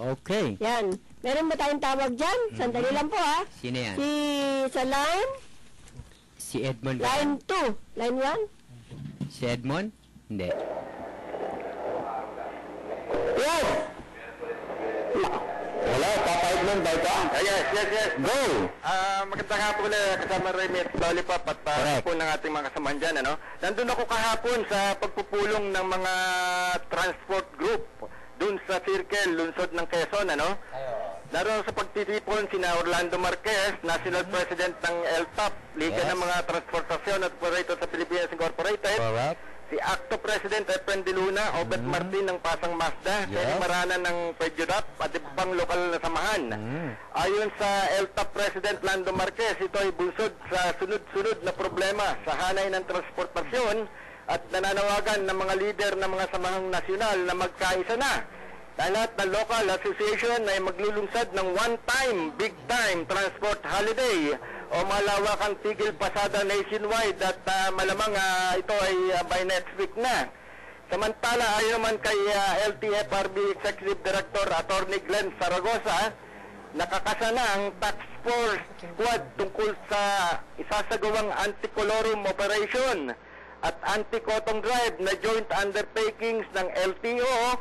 Okay. Yan. Meron ba tayong tawag dyan? Sandali lang po ha. Sino yan? Sa line? Si Edmond. Line 2. Line 1? Si Edmond? Hindi. Yes. Hello, Papa Edmond ba ito? Yes. Go! Magandang hapon kasama Remy at Lollipop at Correct. po ng ating mga kasamahan dyan, ano? Nandun ako kahapon sa pagpupulong ng mga transport group dun sa Circle, lungsod ng Quezon, ano? Naroon sa pagtitipon sina Orlando Marquez, National President ng LTAP, Liga ng mga Transportasyon at Operator sa Pilipinas Incorporated. Correct. Si Acto President Efren de Luna, Obet Martin ng Pasang Mazda, Kenny Marana ng Pedurap at ibang lokal na samahan. Ayon sa LTAP President Lando Marquez, ito ay bunsod sa sunod-sunod na problema sa hanay ng transportasyon at nananawagan ng mga lider ng mga samahang nasyonal na magkaisa na. Lahat ng local association ay maglulunsad ng one-time, big-time transport holiday o malawakang tigil pasada nationwide at malamang ito ay by next week na. Samantala, ayon naman kay LTFRB Executive Director Attorney Glenn Zaragoza, nakakasana ang task force squad tungkol sa isasagawang anti-colorum operation at anti-cotton drive na joint undertakings ng LTO,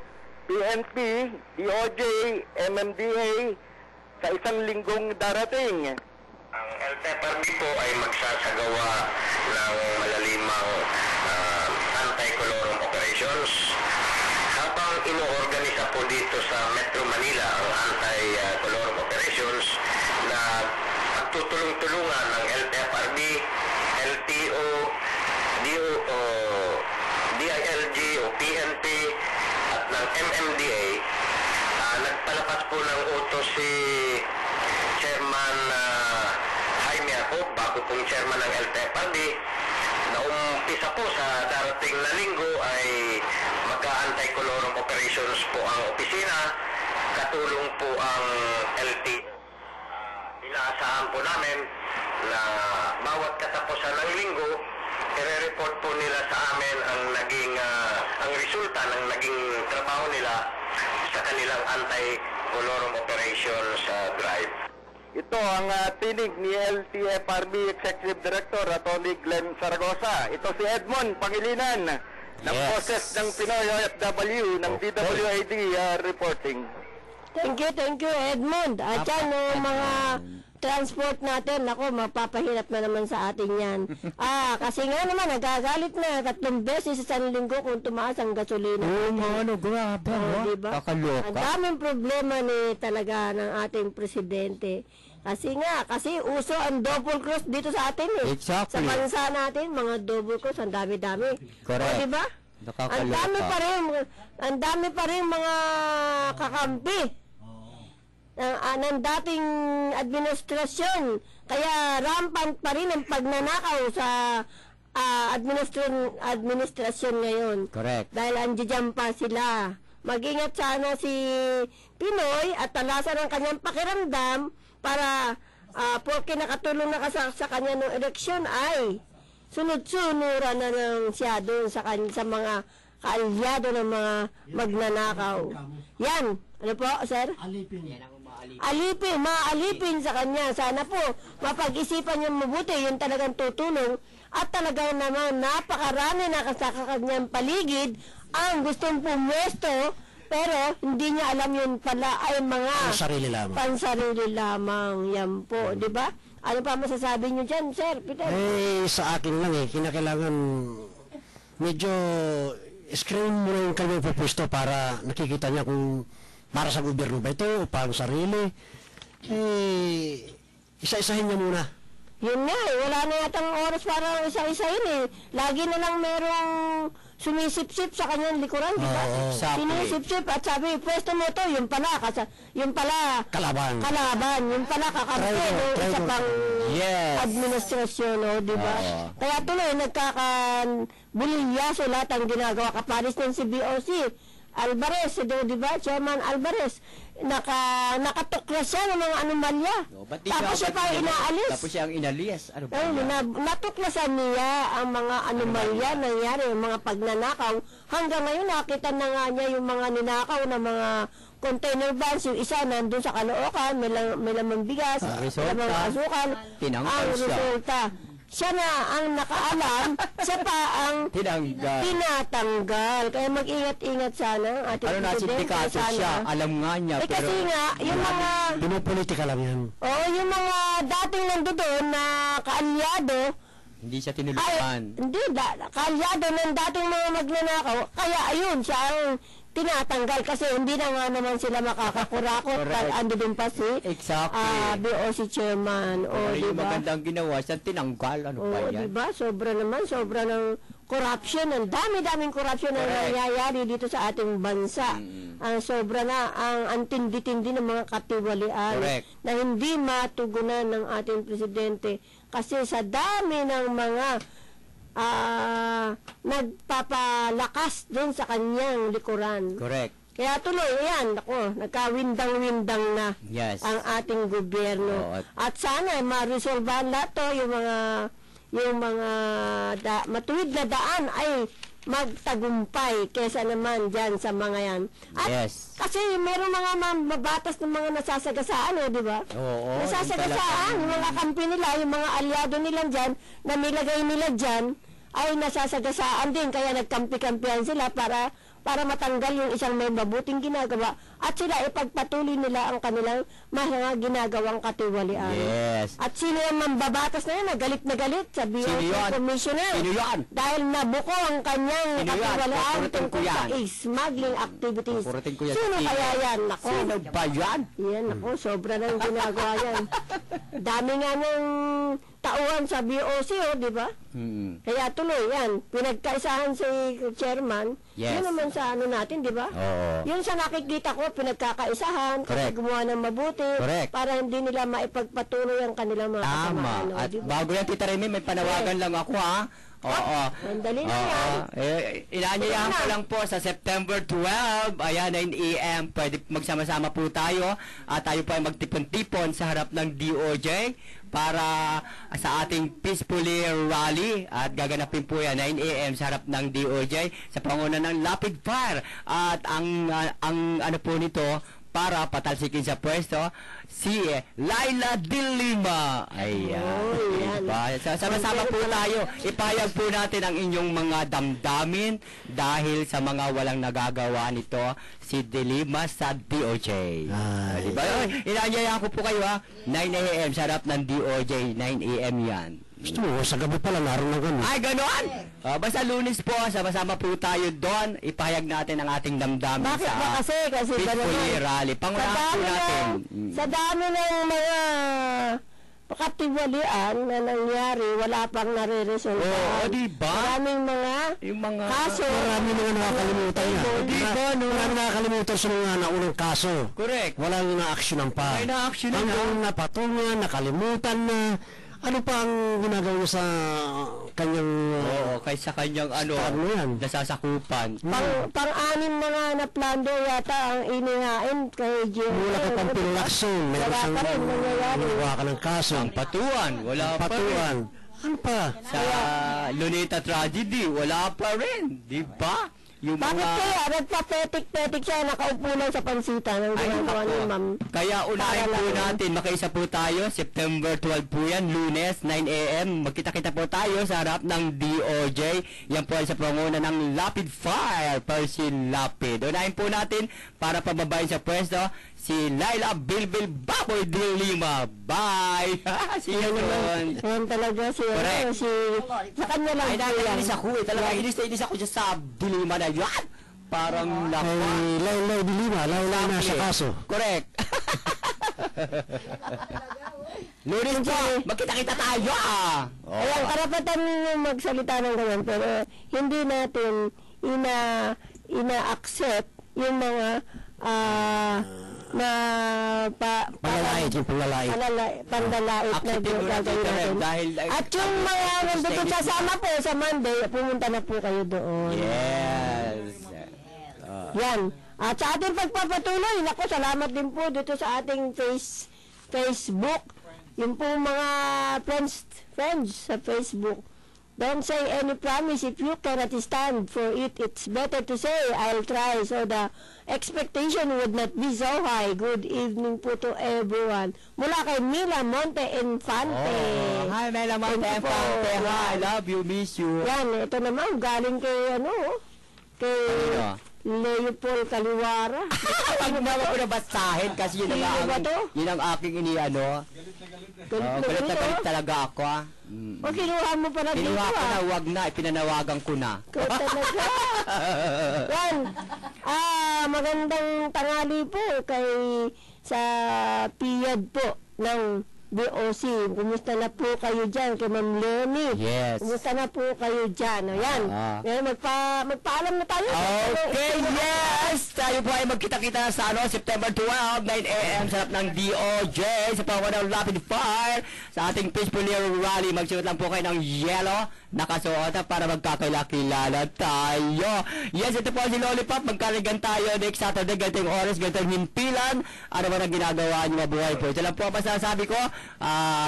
PNP, DOJ, MMDA sa isang linggong darating. Ang LTFRB po ay magsasagawa ng malalimang anti-colorum operations. Habang inoorganisa po dito sa Metro Manila ang anti-colorum operations na pagtutulong-tulungan ng LTFRB, LTO, DILG o PNP at ng MMDA, nagpalapas po ng utos si Chairman Jaime Acob, bago pong chairman ng LTFRB, na umpisa po sa darating na linggo ay magka-anti-colorum operations po ang opisina, katulong po ang LT. Inaasahan po namin na bawat katapusan ng linggo, i-report po nila sa amin ang naging ang resulta ng naging trabaho nila sa kanilang anti-colorum operations drive. Ito ang tinig ni LTFRB Executive Director Atty. Glenn Zaragoza. Ito si Edmond Pangilinan ng Boses ng Pinoy OFW ng DWAD reporting. Thank you, Edmond. At yan, mga transport natin, ako, mapapahirap na naman sa atin yan. Kasi nga naman, nagagalit na 3 beses sa isang linggo kung tumaas ang gasolina. Grabe, diba? Kakaloka. Ang daming problema ni talaga ng ating presidente. Kasi uso ang double cross dito sa atin eh. Exactly. Sa bansa natin, mga double cross, ang dami-dami. Correct. Diba? Nakakaloka. Ang dami pa rin mga kakampi ng dating administrasyon. Kaya rampant pa rin ang pagnanakaw sa administrasyon ngayon. Correct. Dahil andiyan pa sila. Mag-ingat sana si Pinoy at talasan ang kanyang pakiramdam para porque nakatulong na sa kanya ng eleksyon ay sunod-sunuran na lang siya doon sa mga kaalyado ng mga magnanakaw. Yan. Ano po, sir? Maalipin sa kanya. Sana po, mapag-isipan niya mabuti yung talagang tutulong at talagang naman napakarami na sa kanyang paligid ang gustong pumwesto pero hindi niya alam yun pala ay mga pansarili lamang. Yan po, di ba? Ano pa masasabi niyo dyan, sir? Peter? Sa akin lang kinakailangan medyo screen mo na yung kanyang pupwesto para nakikita niya kung para sa gobyerno ba ito o pang sarili. Isa-isahin niya muna. Yun nga wala na yatang oras para isa-isahin Lagi na lang merong sumisip-sip sa kanyang likuran, di ba? Exactly. Sinisip-sip at sabi, pwesto mo to, yung pala Kalaban, yung pala kakampi, isa pang administrasyon, di ba? Kaya tuloy, nagkakabulilyaso lahat ang ginagawa kaparis ng CBOC. Alvarez, di ba? Chairman Alvarez. Nakatuklas siya ng mga anomalya. Ba't di Tapos siya pa inaalis. Tapos siya ang inalis. Ano ba Ay, yan? natuklasan niya ang mga anomalya nangyari, yung mga pagnanakaw. Hanggang ngayon, nakita na nga niya yung mga ninakaw na mga container vans. Yung isa nandun sa Caloocan, may lamang bigas, Ang may resulta, lamang asukal. tinanggal Ang siya. resulta, siya na ang nakaalam, siya pa ang Tinanggal. tinatanggal. Kaya mag-ingat-ingat sana ang ating Ano na, sindikato siya. Alam nga niya. Eh kasi nga, yung mga... Pinopolitika lang yan. Oo, yung mga dating nandoon na kaalyado, Hindi siya ay, tinulungan. hindi, kaalyado ng dating mga magnanakaw, kaya ayun, siya ang tinatanggal kasi hindi na nga naman sila makakakurakot. Correct. Ando din pa si Exactly. BOC chairman. O, Pero yung diba? magandang ginawa, siya tinanggal. Ano Oo, ba yan? diba? Sobra naman, sobra ng corruption. Ang dami-daming corruption na Correct. nangyayari dito sa ating bansa. Ang sobra na, ang antindi-tindi ng mga katiwalian Correct. na hindi matugunan ng ating presidente. Kasi sa dami ng mga nagpapalakas dun sa kanyang likuran. Correct. Kaya tuloy, yan, ako, nagkawindang-windang na Yes. ang ating gobyerno. Oo, at sana ma-resolvehan lahat to, yung mga matuwid na daan ay magtagumpay kesa naman dyan sa mga yan. At Yes. kasi meron mga mabatas ng mga nasasagasaan, di ba? Oo. Nasasagasaan, yung mga kampi nila, yung mga alyado nila dyan, na nilagay nila dyan, ay nasasagasaan din. Kaya nagkampi-kampihan sila para matanggal yung isang may mabuting ginagawa at sila ipagpatuloy nila ang kanilang mga ginagawang katiwalian. Yes. At sino yung mambabatas na yun, na galit sa Sino BOC yun? Commissioner? Sino yun? Dahil nabuko ang kanyang Sino yan? katiwalian Kukurutin ko tungkol sa yan. smuggling activities. Kukurutin ko yan. Sino Sino? kaya yan? Nako. Sino ba yan? Yan, ako, sobra nang ginagawa yan. Dami nga ng tauhan sa BOC, di ba? Kaya tuloy, yan. Pinagkaisahan si chairman. Yes. Yun naman sa ano natin, di ba? Oo. Yun sa nakikita ko, pinagkakaisahan, kasi Correct. gumawa ng mabuti, Correct. para hindi nila maipagpatuloy ang kanilang mga kasamaan. Tama. At di ba? bago yan, Tita Remy, may panawagan lang ako, ha? Oo. Sandali na Oo. yan. Inaanyayahan ko lang po sa September 12, ayan, 9 a.m. Pwede magsama-sama po tayo at tayo po ay magtipon-tipon sa harap ng DOJ para sa ating peacefully rally at gaganapin po yan 9 a.m. sa harap ng DOJ sa panguna ng Lapid Fire at ang ano po nito para patalsikin sa pwesto si Laila De Lima. Ayan. Oh, yan. Diba? Sama-sama po tayo. Ipahayag po natin ang inyong mga damdamin dahil sa mga walang nagagawa nito si De Lima sa DOJ. Ay. Diba? Inaanyayahan ko po kayo, ha? 9 a.m. sa harap ng DOJ. 9 a.m. yan. Gusto mo, sa gabi pala, naroon na gano'n. Ay, gano'n! Basta Lunes po, sama-sama po tayo doon. Ipahayag natin ang ating damdamin Bakit sa ba kasi? Kasi ba peacefully naman? rally. Pangunahan po natin. Sa dami ng mga pakatiwalian na nangyari, wala pang nare-resolve. Oo, diba? Maraming mga Yung mga... kaso. Marami mga nakakalimutan na. Di ba, no? Marami nakakalimutan sa mga naunang kaso. Correct. Walang na-actionan pa. May na-actionan Hanggang na. napatungan, nakalimutan na. Ano pa ang ginagawa niya sa kanyang... Oo, kaysa kanyang ano, Ano yan? nasasakupan. Pang-anim na nga na plando yata ang inihain kay Jim. Mula ka pang pinulakson. Meron Wala siyang pa rin nangyayari. gumawa ka ng kaso. Ang patuan, wala pa rin. Patuan. Ano pa? Sa Luneta Tragedy, wala pa rin. Di ba? Yung Bakit mga... kaya nagpa-petik-petik siya, nakaupo lang sa pansitan ng Ay, ginagawa nako. ni ma'am? Kaya unahin Para po lang. natin, makaisa po tayo, September 12 po yan, Lunes, 9 a.m. Magkita-kita po tayo sa harap ng DOJ. Yan po ay sa panguna ng Lapid Fire, Percy Lapid. Unahin po natin para pababayin sa pwesto si Laila Bilbil Baboy De Lima. Bye! See you soon! Yan talaga si, Correct. sa kanya lang Ay, po yan. nakakainis ako eh. Talaga, inis ako dyan sa Dilima na yan. Parang Ay, lapa. Laylay de Lima. Laylay na sa kaso. Correct. Lunes po, magkita-kita tayo ah. Ayan, karapatan ninyo magsalita ng ganyan, pero hindi natin ina-accept yung mga Panlalait, yung panlalait. pandalait na Acceptin mo na gagawin dito, natin. dahil At yung mga nandun sasama po sa Monday, pumunta na po kayo doon. Yes. Yan. At sa ating pagpapatuloy, naku, salamat din po dito sa ating Facebook. Yung po mga friends sa Facebook. Don't say any promise if you cannot stand for it. It's better to say, I'll try, so the expectation would not be so high. Good evening po to everyone. Mula kay Mila Monte Infante. Hi, Mela Thank you po. Monte. Hi, I Yan. love you, miss you. Yan, ito naman, galing kay, kay Ano? Leopold Kaliwara. Pag naman ko nabasahin kasi yun Sino ba ang, to? yun ang aking iniano. Galit na galit talaga ako ah. O, kinuha mo pa na dito Kinuha ko na, ah. wag na, ipinanawagan ko na. Ikaw talaga. Yan. Magandang tanghali po kay sa PIAD po ng DOC. Kumusta na po kayo dyan kay Ma'am Lenny? Yes. Kumusta na po kayo dyan? O yan. Ngayon, magpaalam na tayo. Okay, yes! Tayo po ay magkita-kita na sa September 12, 9 a.m. sa harap ng DOJ sa pangawala ng Rapid Fire sa ating Peaceful Hero Rally. Magsuot lang po kayo ng yellow nakasuot para magkakilala tayo. Yes, ito po si Lollipop. Magkaligan tayo next Saturday, ganitong oras, ganitong himpilan. Ano ba ang ginagawa niyo mabuhay po? Ito lang po ang masasabi ko.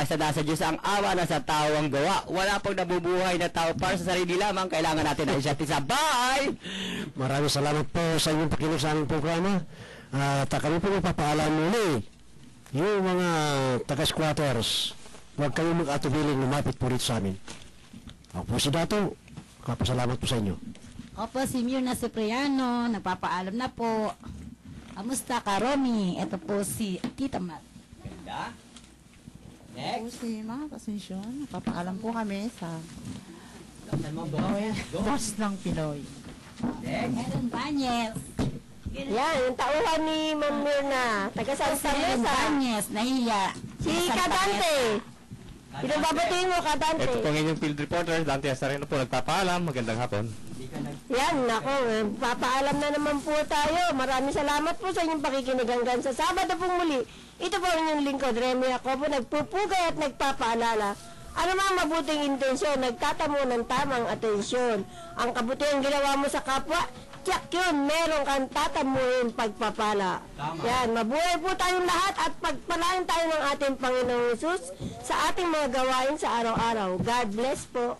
Sa nasa Diyos ang awa, nasa tao ang gawa. Wala pong nabubuhay na tao para sa sarili lamang. Kailangan natin ang isa't isa. Bye! Maraming salamat po sa inyong pakinig sa aming programa. At kami po magpapaalam muli. Yung mga taga-squatters, huwag kayong mag-atubiling lumapit po rito sa amin. Ako po si Dato. Kapasalamat po sa inyo. Opo, si Mirna Cipriano, nagpapaalam na po. Kamusta ka, Romy? Ito po si Tita Mat. Ganda. Po Next. si mga pasensyon, papaalam po kami sa Saan mo, boss? boss ng Pinoy. Next. Aaron Banyes. Yan, yung tauhan ni Ma'am Mirna. Taga Santa Si Aaron Mesa. Banyes, nahiya. Si Kadante. Sino babatiin mo, Kadante? Ito pong inyong field reporter, Dante Asareno po nagpapaalam. Magandang hapon. Yan, nako, papaalam na naman po tayo. Maraming salamat po sa inyong pakikinig hanggang sa Sabado pong muli. Ito po ang inyong lingkod, Remy Jacobo, nagpupugay at nagpapaalala. Ano mang mabuting intensyon, nagtatamo ng tamang atensyon. Ang kabutihang ginawa mo sa kapwa, tiyak yun, meron kang tatamuin pagpapala. Yan, mabuhay po tayong lahat at pagpalain tayo ng ating Panginoong Jesus sa ating mga gawain sa araw-araw. God bless po.